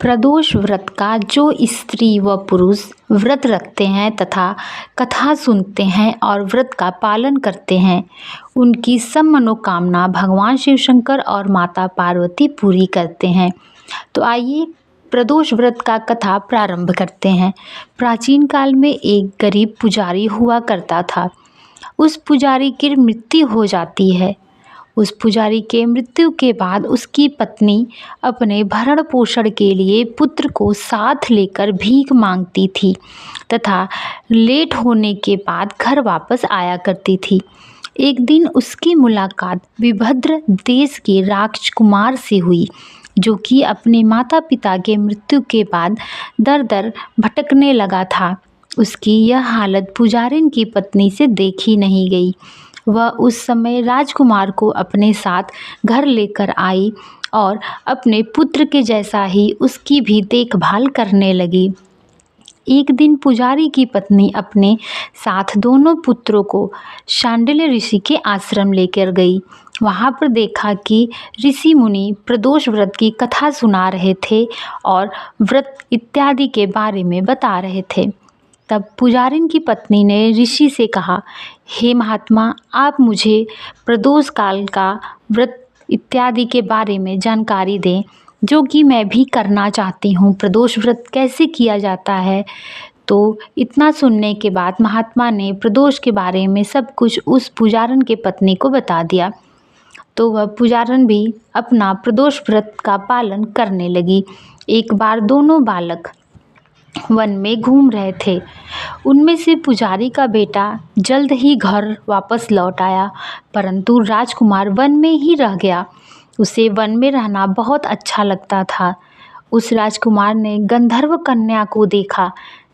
प्रदोष व्रत का जो स्त्री व पुरुष व्रत रखते हैं तथा कथा सुनते हैं और व्रत का पालन करते हैं, उनकी सब मनोकामना भगवान शिव शंकर और माता पार्वती पूरी करते हैं। तो आइए प्रदोष व्रत का कथा प्रारंभ करते हैं। प्राचीन काल में एक गरीब पुजारी हुआ करता था। उस पुजारी की मृत्यु हो जाती है। उस पुजारी के मृत्यु के बाद उसकी पत्नी अपने भरण पोषण के लिए पुत्र को साथ लेकर भीख मांगती थी तथा लेट होने के बाद घर वापस आया करती थी। एक दिन उसकी मुलाकात विभद्र देश के राजकुमार से हुई, जो कि अपने माता पिता के मृत्यु के बाद दर दर भटकने लगा था। उसकी यह हालत पुजारिन की पत्नी से देखी नहीं गई। वह उस समय राजकुमार को अपने साथ घर लेकर आई और अपने पुत्र के जैसा ही उसकी भी देखभाल करने लगी। एक दिन पुजारी की पत्नी अपने साथ दोनों पुत्रों को शांडिल्य ऋषि के आश्रम लेकर गई। वहाँ पर देखा कि ऋषि मुनि प्रदोष व्रत की कथा सुना रहे थे और व्रत इत्यादि के बारे में बता रहे थे। तब पुजारिन की पत्नी ने ऋषि से कहा, हे महात्मा, आप मुझे प्रदोष काल का व्रत इत्यादि के बारे में जानकारी दें, जो कि मैं भी करना चाहती हूँ। प्रदोष व्रत कैसे किया जाता है? तो इतना सुनने के बाद महात्मा ने प्रदोष के बारे में सब कुछ उस पुजारन के पत्नी को बता दिया। तो वह पुजारन भी अपना प्रदोष व्रत का पालन करने लगी। एक बार दोनों बालक वन में घूम रहे थे। उनमें से पुजारी का बेटा जल्द ही घर वापस लौट आया, परंतु राजकुमार वन में ही रह गया। उसे वन में रहना बहुत अच्छा लगता था। उस राजकुमार ने गंधर्व कन्या को देखा,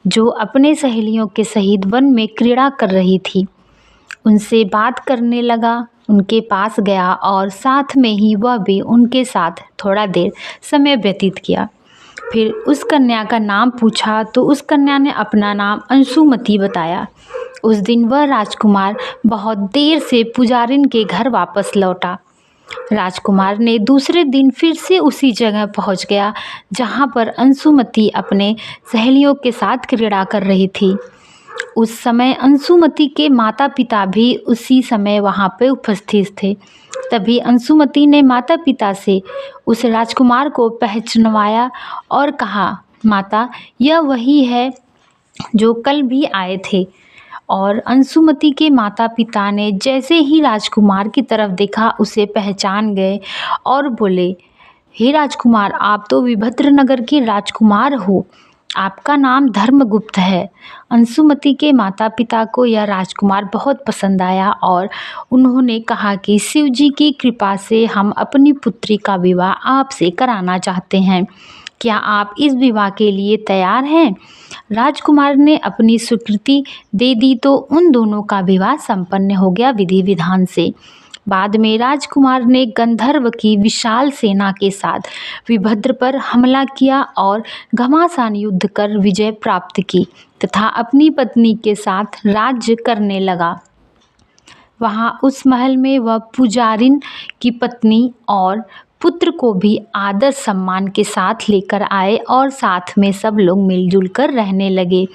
जो अपने सहेलियों के सहित वन में क्रीड़ा कर रही थी। उनसे बात करने लगा, उनके पास गया और साथ में ही वह भी उनके साथ थोड़ा देर समय व्यतीत किया। फिर उस कन्या का नाम पूछा तो उस कन्या ने अपना नाम अंशुमती बताया। उस दिन वह राजकुमार बहुत देर से पुजारिन के घर वापस लौटा। राजकुमार ने दूसरे दिन फिर से उसी जगह पहुंच गया जहां पर अंशुमती अपने सहेलियों के साथ क्रीड़ा कर रही थी। उस समय अंशुमती के माता पिता भी उसी समय वहां पे उपस्थित थे। तभी अंशुमती ने माता पिता से उस राजकुमार को पहचानवाया और कहा, माता, यह वही है जो कल भी आए थे। और अंशुमती के माता पिता ने जैसे ही राजकुमार की तरफ देखा उसे पहचान गए और बोले, हे राजकुमार, आप तो विभद्र नगर के राजकुमार हो, आपका नाम धर्मगुप्त है। अंशुमती के माता पिता को यह राजकुमार बहुत पसंद आया और उन्होंने कहा कि शिव जी की कृपा से हम अपनी पुत्री का विवाह आपसे कराना चाहते हैं। क्या आप इस विवाह के लिए तैयार हैं? राजकुमार ने अपनी स्वीकृति दे दी तो उन दोनों का विवाह संपन्न हो गया विधि विधान से। बाद में राजकुमार ने गंधर्व की विशाल सेना के साथ विभद्र पर हमला किया और घमासान युद्ध कर विजय प्राप्त की तथा अपनी पत्नी के साथ राज्य करने लगा। वहाँ उस महल में वह पुजारिन की पत्नी और पुत्र को भी आदर सम्मान के साथ लेकर आए और साथ में सब लोग मिलजुल कर रहने लगे।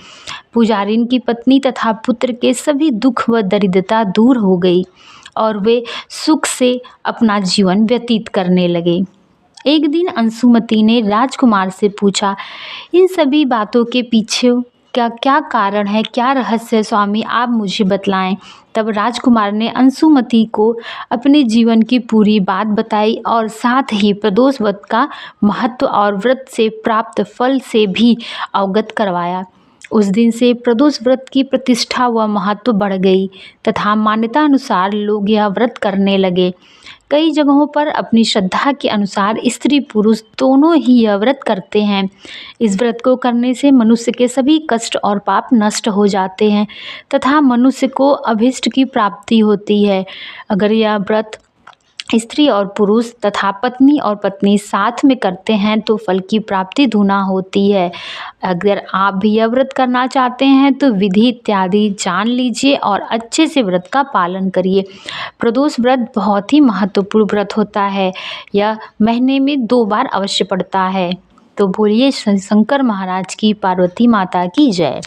पुजारिन की पत्नी तथा पुत्र के सभी दुख व दरिद्रता दूर हो गई और वे सुख से अपना जीवन व्यतीत करने लगे। एक दिन अंशुमती ने राजकुमार से पूछा, इन सभी बातों के पीछे क्या क्या कारण है, क्या रहस्य है स्वामी, आप मुझे बतलाएं। तब राजकुमार ने अंशुमती को अपने जीवन की पूरी बात बताई और साथ ही प्रदोष व्रत का महत्व और व्रत से प्राप्त फल से भी अवगत करवाया। उस दिन से प्रदोष व्रत की प्रतिष्ठा व महत्व बढ़ गई तथा मान्यता अनुसार लोग यह व्रत करने लगे। कई जगहों पर अपनी श्रद्धा के अनुसार स्त्री पुरुष दोनों ही यह व्रत करते हैं। इस व्रत को करने से मनुष्य के सभी कष्ट और पाप नष्ट हो जाते हैं तथा मनुष्य को अभीष्ट की प्राप्ति होती है। अगर यह व्रत स्त्री और पुरुष तथा पत्नी और पत्नी साथ में करते हैं तो फल की प्राप्ति दूना होती है। अगर आप भी यह व्रत करना चाहते हैं तो विधि इत्यादि जान लीजिए और अच्छे से व्रत का पालन करिए। प्रदोष व्रत बहुत ही महत्वपूर्ण व्रत होता है। यह महीने में 2 बार अवश्य पड़ता है। तो बोलिए शंकर महाराज की, पार्वती माता की जय।